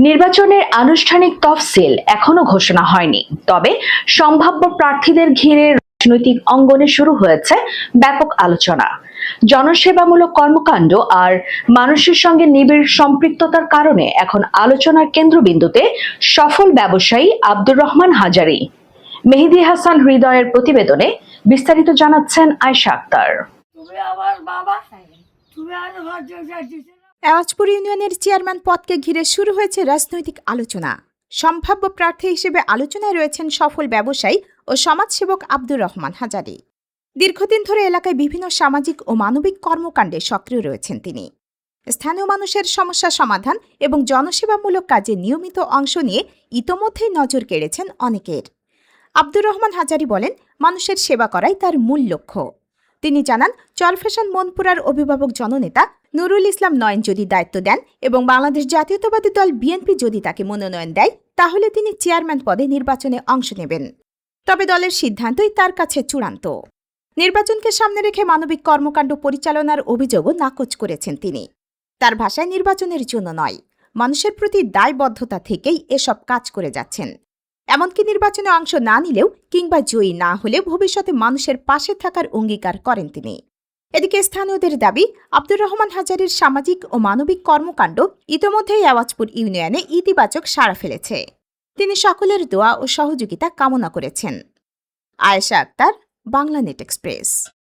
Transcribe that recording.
নির্বাচনের আনুষ্ঠানিক তফসিল এখনো ঘোষণা হয়নি, তবে সম্ভাব্য প্রার্থীদের ঘিরে রাজনৈতিক অঙ্গনে শুরু হয়েছে ব্যাপক আলোচনা। জনসেবামূলক কর্মকাণ্ড আর মানুষের সঙ্গে নিবিড় সম্পৃক্ততার কারণে এখন আলোচনার কেন্দ্রবিন্দুতে সফল ব্যবসায়ী আব্দুর রহমান হাজারী। মেহেদী হাসান হৃদয়ের প্রতিবেদনে বিস্তারিত জানাচ্ছেন আয়েশা আক্তার। এওয়াজপুর ইউনিয়নের চেয়ারম্যান পদকে ঘিরে শুরু হয়েছে রাজনৈতিক আলোচনা। সম্ভাব্য প্রার্থী হিসেবে আলোচনায় রয়েছেন সফল ব্যবসায়ী ও সমাজসেবক আব্দুর রহমান হাজারী। দীর্ঘদিন ধরে এলাকায় বিভিন্ন সামাজিক ও মানবিক কর্মকাণ্ডে সক্রিয় রয়েছেন তিনি। স্থানীয় মানুষের সমস্যা সমাধান এবং জনসেবামূলক কাজে নিয়মিত অংশ নিয়ে ইতোমধ্যেই নজর কেড়েছেন অনেকের। আব্দুর রহমান হাজারী বলেন, মানুষের সেবা করাই তার মূল লক্ষ্য। তিনি জানান, চরফ্যাশন মনপুরার অভিভাবক জননেতা নুরুল ইসলাম নয়ন যদি দায়িত্ব দেন এবং বাংলাদেশ জাতীয়তাবাদী দল বিএনপি যদি তাকে মনোনয়ন দেয়, তাহলে তিনি চেয়ারম্যান পদে নির্বাচনে অংশ নেবেন। তবে দলের সিদ্ধান্তই তার কাছে চূড়ান্ত। নির্বাচনকে সামনে রেখে মানবিক কর্মকাণ্ড পরিচালনার অভিযোগও নাকচ করেছেন তিনি। তার ভাষায়, নির্বাচনের জন্য নয়, মানুষের প্রতি দায়বদ্ধতা থেকেই এসব কাজ করে যাচ্ছেন। এমনকি নির্বাচনে অংশ না নিলেও কিংবা জয়ী না হলে ভবিষ্যতে মানুষের পাশে থাকার অঙ্গীকার করেন তিনি। এদিকে স্থানীয়দের দাবি, আব্দুর রহমান হাজারীর সামাজিক ও মানবিক কর্মকাণ্ড ইতোমধ্যেই এওয়াজপুর ইউনিয়নে ইতিবাচক সাড়া ফেলেছে। তিনি সকলের দোয়া ও সহযোগিতা কামনা করেছেন। আয়েশা আক্তার, বাংলানেট এক্সপ্রেস।